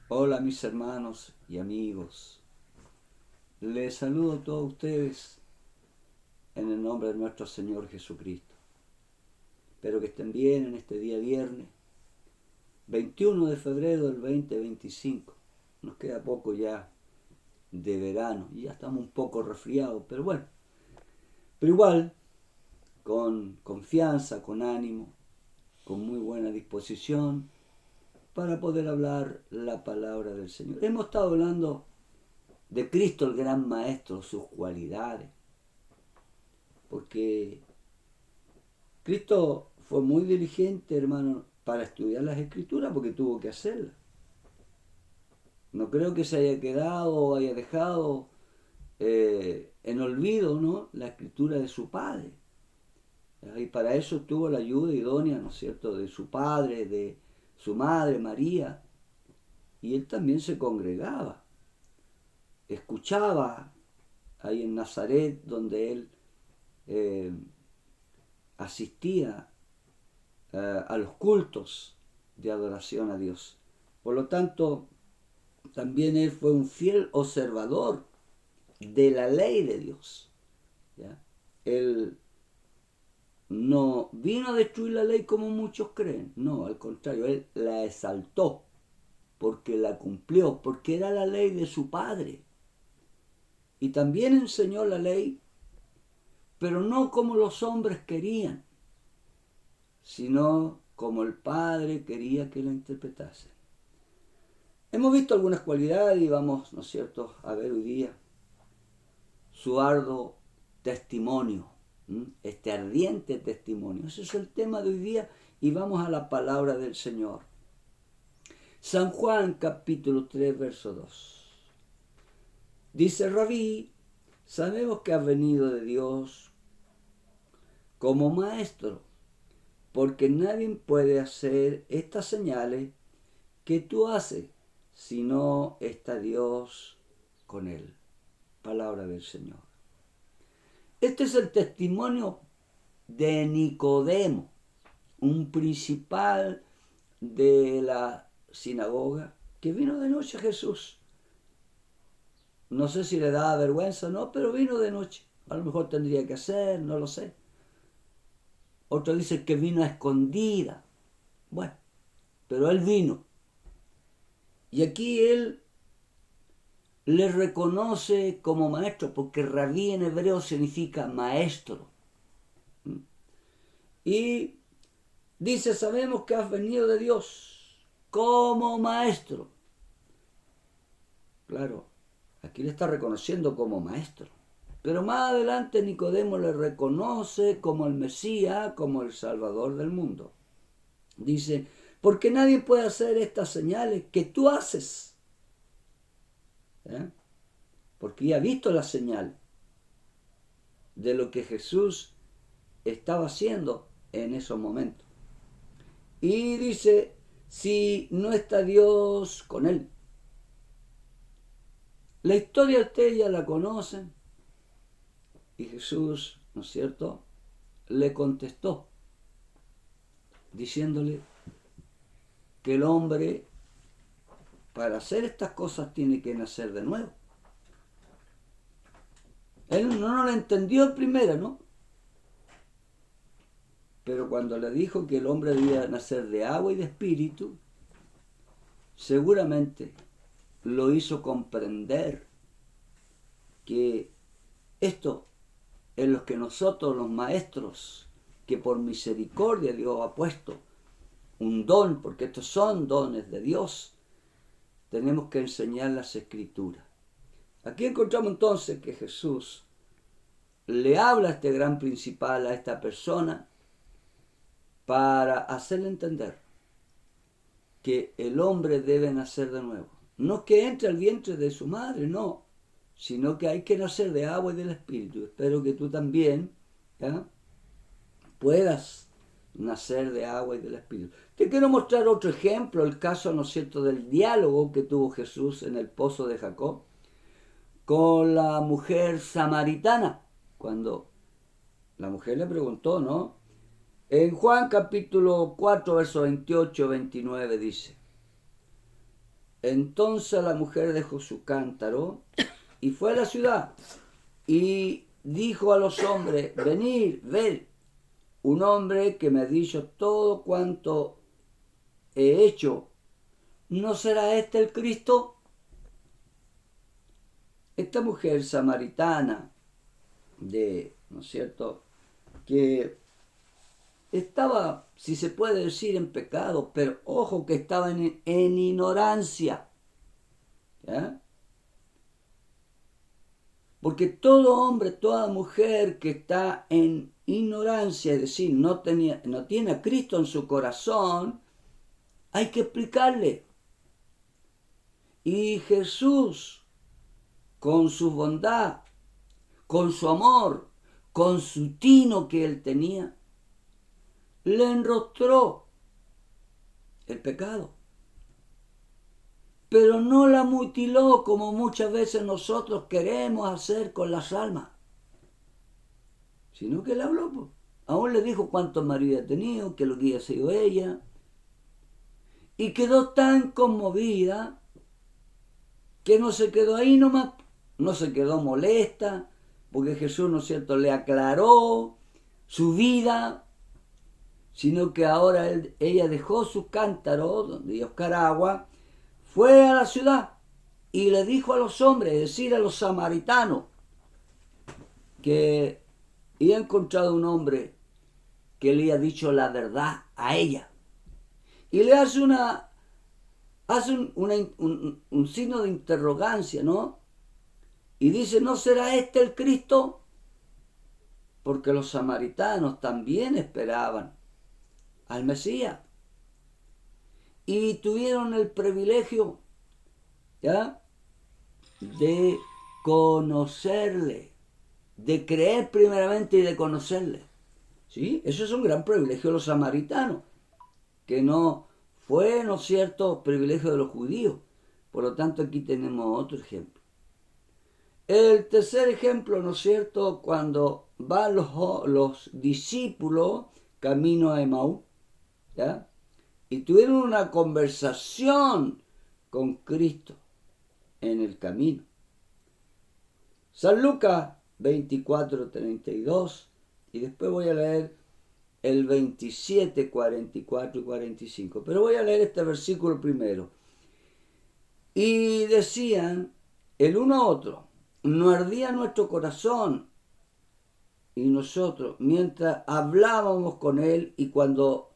Hola mis hermanos y amigos, les saludo a todos ustedes en el nombre de nuestro Señor Jesucristo. Espero que estén bien en este día viernes 21 de febrero del 2025. Nos queda poco ya de verano y ya estamos un poco resfriados, pero bueno, pero igual con confianza, con ánimo, con muy buena disposición para poder hablar la palabra del Señor. Hemos estado hablando de Cristo el gran Maestro, sus cualidades, porque Cristo fue muy diligente, hermano, para estudiar las Escrituras porque tuvo que hacerlas. No creo que se haya quedado o haya dejado en olvido, ¿no?, la Escritura de su Padre. Y para eso tuvo la ayuda idónea, ¿no es cierto?, de su padre, de su madre María. Y él también se congregaba, escuchaba ahí en Nazaret, donde él eh, asistía a los cultos de adoración a Dios. Por lo tanto, también él fue un fiel observador de la ley de Dios. ¿Ya? Él no vino a destruir la ley como muchos creen, no, al contrario, él la exaltó porque la cumplió, porque era la ley de su padre. Y también enseñó la ley, pero no como los hombres querían, sino como el Padre quería que la interpretase. Hemos visto algunas cualidades y vamos, ¿no es cierto?, a ver hoy día su arduo testimonio, este ardiente testimonio. Ese es el tema de hoy día y vamos a la palabra del Señor. San Juan capítulo 3, verso 2. Dice Rabí, sabemos que has venido de Dios como maestro, porque nadie puede hacer estas señales que tú haces si no está Dios con él. Palabra del Señor. Este es el testimonio de Nicodemo, un principal de la sinagoga, que vino de noche a Jesús. No sé si le daba vergüenza o no, pero vino de noche. A lo mejor tendría que hacer, no lo sé. Otro dice que vino a escondida. Bueno, pero él vino. Y aquí él le reconoce como maestro, porque rabí en hebreo significa maestro. Y dice, sabemos que has venido de Dios como maestro. Claro, aquí le está reconociendo como maestro. Pero más adelante Nicodemo le reconoce como el Mesías, como el Salvador del mundo. Dice, porque nadie puede hacer estas señales que tú haces. ¿Eh? Porque ya ha visto la señal de lo que Jesús estaba haciendo en esos momentos. Y dice, si no está Dios con él. La historia ustedes ya la conocen. Y Jesús, ¿no es cierto?, le contestó, diciéndole que el hombre, para hacer estas cosas, tiene que nacer de nuevo. Él no lo entendió en primera, ¿no? Pero cuando le dijo que el hombre debía nacer de agua y de espíritu, seguramente lo hizo comprender que esto es lo que nosotros los maestros, que por misericordia Dios ha puesto un don, porque estos son dones de Dios, tenemos que enseñar las Escrituras. Aquí encontramos entonces que Jesús le habla a este gran principal, a esta persona, para hacerle entender que el hombre debe nacer de nuevo. No que entre al vientre de su madre, no, sino que hay que nacer de agua y del Espíritu. Espero que tú también, ¿ya?, puedas nacer de agua y del Espíritu. Te quiero mostrar otro ejemplo, el caso, ¿no es cierto?, del diálogo que tuvo Jesús en el pozo de Jacob con la mujer samaritana, cuando la mujer le preguntó, ¿no? En Juan capítulo 4, verso 28-29 dice, Entonces la mujer dejó su cántaro y fue a la ciudad y dijo a los hombres, venid, ved, un hombre que me ha dicho todo cuanto he hecho. ¿No será este el Cristo? Esta mujer samaritana, ¿no es cierto?, que estaba, si se puede decir, en pecado, pero ojo que estaba en ignorancia, ¿ya? Porque todo hombre, toda mujer que está en ignorancia, es decir, no tiene a Cristo en su corazón, hay que explicarle. Y Jesús, con su bondad, con su amor, con su tino que él tenía, le enrostró el pecado. Pero no la mutiló como muchas veces nosotros queremos hacer con las almas, sino que le habló. Pues. Aún le dijo cuántos maridos ha tenido, que lo que había sido ella, y quedó tan conmovida que no se quedó ahí nomás, no se quedó molesta, porque Jesús, ¿no es cierto?, le aclaró su vida, sino que ahora ella dejó su cántaro, donde iba a buscar agua, fue a la ciudad y le dijo a los hombres, es decir, a los samaritanos, que había encontrado un hombre que le había dicho la verdad a ella. Y le hace un signo de interrogancia, ¿no? Y dice, ¿no será este el Cristo? Porque los samaritanos también esperaban al Mesías. Y tuvieron el privilegio, ¿ya?, de conocerle, de creer primeramente y de conocerle. ¿Sí? Eso es un gran privilegio de los samaritanos, que no fue, ¿no es cierto?, privilegio de los judíos. Por lo tanto, aquí tenemos otro ejemplo. El tercer ejemplo, ¿no es cierto?, cuando van los discípulos camino a Emaús, ¿ya?, y tuvieron una conversación con Cristo en el camino. San Lucas 24, 32, y después voy a leer el 27, 44 y 45. Pero voy a leer este versículo primero. Y decían el uno a otro, no ardía nuestro corazón y nosotros mientras hablábamos con él y cuando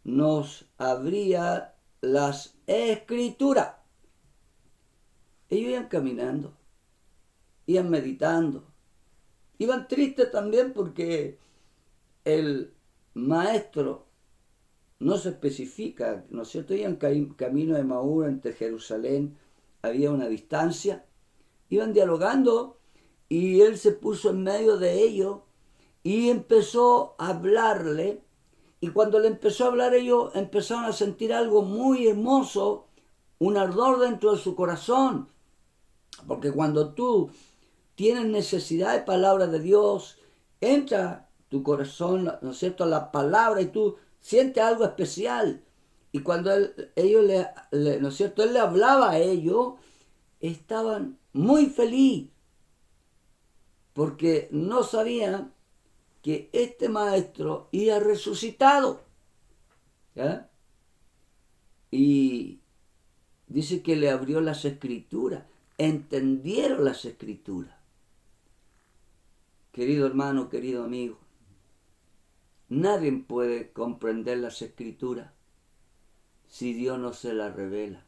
nos abría las escrituras. Ellos iban caminando, iban meditando, iban tristes también porque el maestro no se especifica, ¿no es cierto? Iban camino de Emaús, entre Jerusalén había una distancia, iban dialogando y él se puso en medio de ellos y empezó a hablarle. Y cuando le empezó a hablar, ellos empezaron a sentir algo muy hermoso, un ardor dentro de su corazón. Porque cuando tú tienes necesidad de palabra de Dios, entra tu corazón, ¿no es cierto?, la palabra y tú sientes algo especial. Y cuando ellos ¿no es cierto?, él le hablaba a ellos, estaban muy felices porque no sabían que este maestro iba resucitado. ¿Ya? Y dice que le abrió las escrituras, entendieron las escrituras. Querido hermano, querido amigo, nadie puede comprender las escrituras si Dios no se las revela,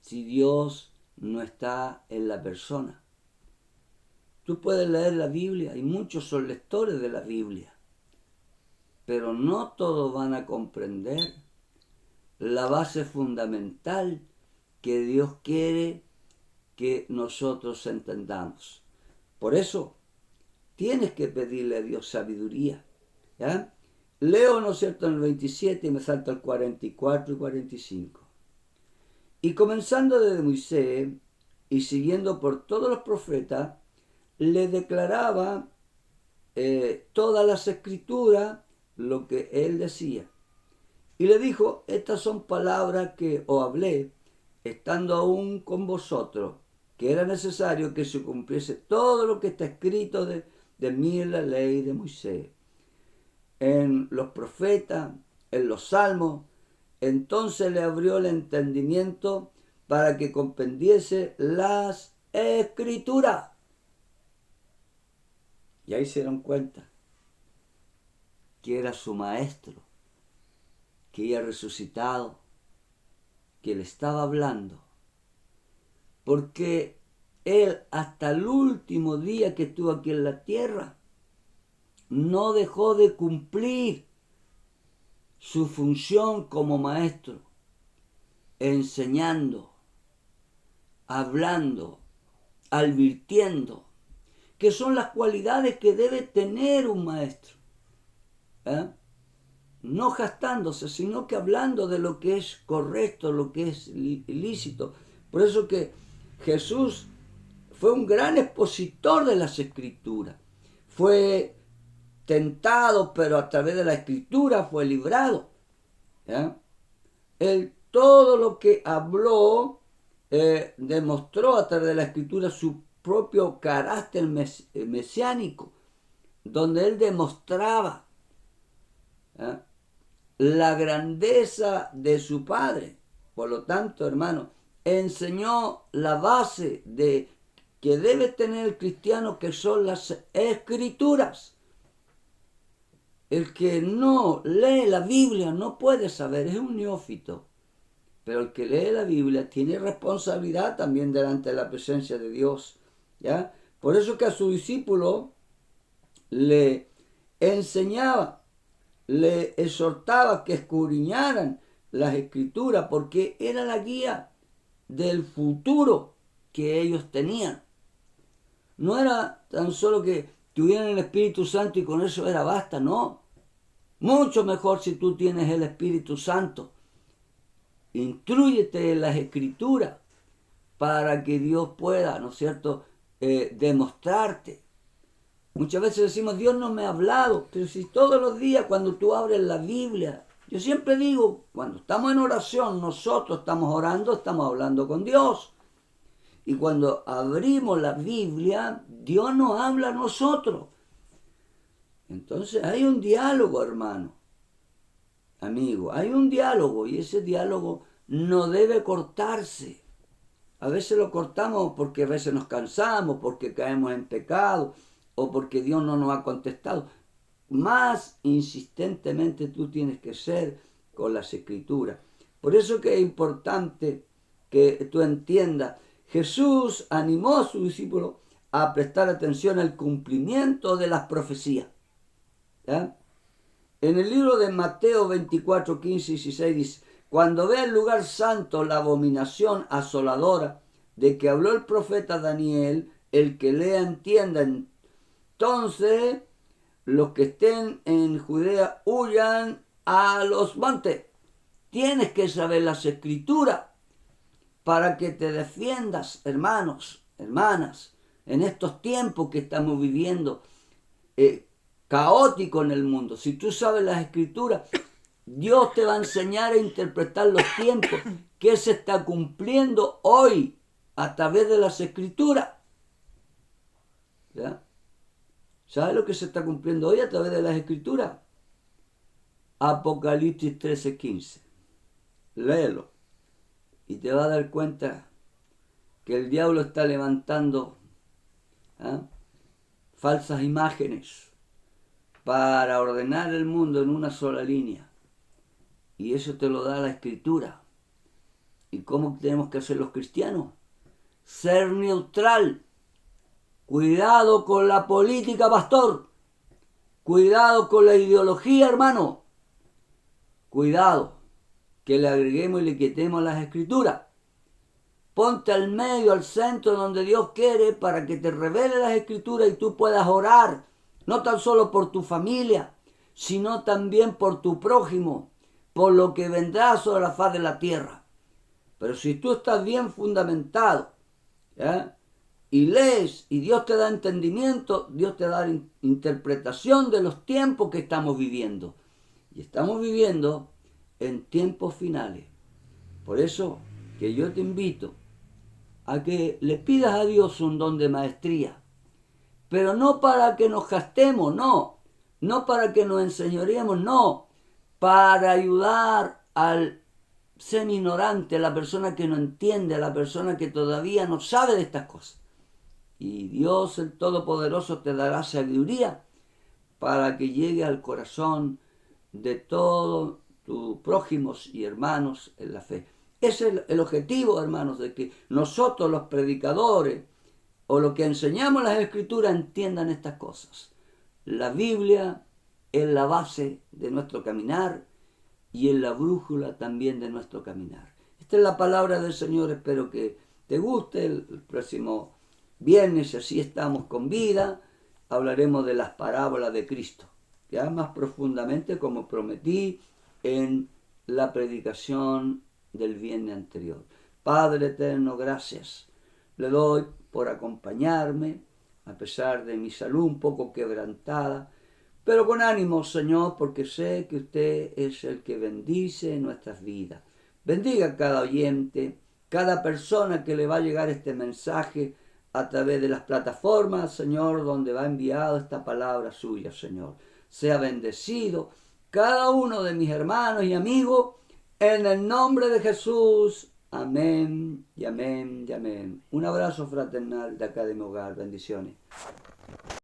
si Dios no está en la persona. Tú puedes leer la Biblia y muchos son lectores de la Biblia, pero no todos van a comprender la base fundamental que Dios quiere que nosotros entendamos. Por eso tienes que pedirle a Dios sabiduría. ¿Ya? Leo, ¿no es cierto?, en el 27 y me salta el 44 y 45. Y comenzando desde Moisés y siguiendo por todos los profetas, le declaraba todas las escrituras lo que él decía. Y le dijo, estas son palabras que os hablé estando aún con vosotros, que era necesario que se cumpliese todo lo que está escrito de mí en la ley de Moisés, en los profetas, en los salmos. Entonces le abrió el entendimiento para que comprendiese las escrituras. Y ahí se dieron cuenta que era su maestro, que había resucitado, que le estaba hablando. Porque él hasta el último día que estuvo aquí en la tierra no dejó de cumplir su función como maestro, enseñando, hablando, advirtiendo, que son las cualidades que debe tener un maestro. No gastándose, sino que hablando de lo que es correcto, lo que es ilícito. Por eso que Jesús fue un gran expositor de las Escrituras. Fue tentado, pero a través de la Escritura fue librado. Él todo lo que habló demostró a través de la Escritura su propio carácter mesiánico, donde él demostraba la grandeza de su Padre. Por lo tanto, hermano, enseñó la base de que debe tener el cristiano, que son las Escrituras. El que no lee la Biblia no puede saber, es un neófito. Pero el que lee la Biblia tiene responsabilidad también delante de la presencia de Dios. ¿Ya? Por eso que a su discípulo le enseñaba, le exhortaba que escudriñaran las Escrituras, porque era la guía del futuro que ellos tenían. No era tan solo que tuvieran el Espíritu Santo y con eso era basta, no. Mucho mejor si tú tienes el Espíritu Santo. Instrúyete en las Escrituras para que Dios pueda, ¿no es cierto?, demostrarte. Muchas veces decimos, Dios no me ha hablado, pero si todos los días cuando tú abres la Biblia, yo siempre digo, cuando estamos en oración, nosotros estamos orando, estamos hablando con Dios. Y cuando abrimos la Biblia, Dios nos habla a nosotros. Entonces hay un diálogo, hermano, amigo, hay un diálogo y ese diálogo no debe cortarse. A veces lo cortamos porque a veces nos cansamos, porque caemos en pecado o porque Dios no nos ha contestado. Más insistentemente tú tienes que ser con las Escrituras. Por eso que es importante que tú entiendas. Jesús animó a sus discípulos a prestar atención al cumplimiento de las profecías. ¿Ya? En el libro de Mateo 24, 15 y 16 dice, cuando vea el lugar santo la abominación asoladora de que habló el profeta Daniel, el que lea entienda. Entonces los que estén en Judea huyan a los montes. Tienes que saber las Escrituras para que te defiendas, hermanos, hermanas, en estos tiempos que estamos viviendo, caótico en el mundo. Si tú sabes las Escrituras, Dios te va a enseñar a interpretar los tiempos que se está cumpliendo hoy a través de las Escrituras. ¿Ya? ¿Sabes lo que se está cumpliendo hoy a través de las Escrituras? Apocalipsis 13:15. Léelo y te vas a dar cuenta que el diablo está levantando falsas imágenes para ordenar el mundo en una sola línea. Y eso te lo da la Escritura. ¿Y cómo tenemos que hacer los cristianos? Ser neutral. Cuidado con la política, pastor. Cuidado con la ideología, hermano. Cuidado que le agreguemos y le quitemos las Escrituras. Ponte al medio, al centro donde Dios quiere para que te revele las Escrituras y tú puedas orar. No tan solo por tu familia, sino también por tu prójimo, por lo que vendrá sobre la faz de la tierra. Pero si tú estás bien fundamentado, ¿ya?, y lees y Dios te da entendimiento, Dios te da interpretación de los tiempos que estamos viviendo. Y estamos viviendo en tiempos finales. Por eso que yo te invito a que le pidas a Dios un don de maestría, pero no para que nos gastemos, no para que nos enseñoreemos, no, para ayudar al semi-ignorante, a la persona que no entiende, a la persona que todavía no sabe de estas cosas. Y Dios el Todopoderoso te dará sabiduría para que llegue al corazón de todos tus prójimos y hermanos en la fe. Ese es el objetivo, hermanos, de que nosotros los predicadores o lo que enseñamos en las Escrituras entiendan estas cosas. La Biblia es la base de nuestro caminar y es la brújula también de nuestro caminar. Esta es la palabra del Señor, espero que te guste. El próximo viernes, así estamos con vida, hablaremos de las parábolas de Cristo, ya más profundamente como prometí en la predicación del viernes anterior. Padre eterno, gracias. Le doy por acompañarme, a pesar de mi salud un poco quebrantada, pero con ánimo, Señor, porque sé que usted es el que bendice nuestras vidas. Bendiga a cada oyente, cada persona que le va a llegar este mensaje a través de las plataformas, Señor, donde va enviado esta palabra suya, Señor. Sea bendecido cada uno de mis hermanos y amigos, en el nombre de Jesús. Amén y amén y amén. Un abrazo fraternal de acá de mi hogar. Bendiciones.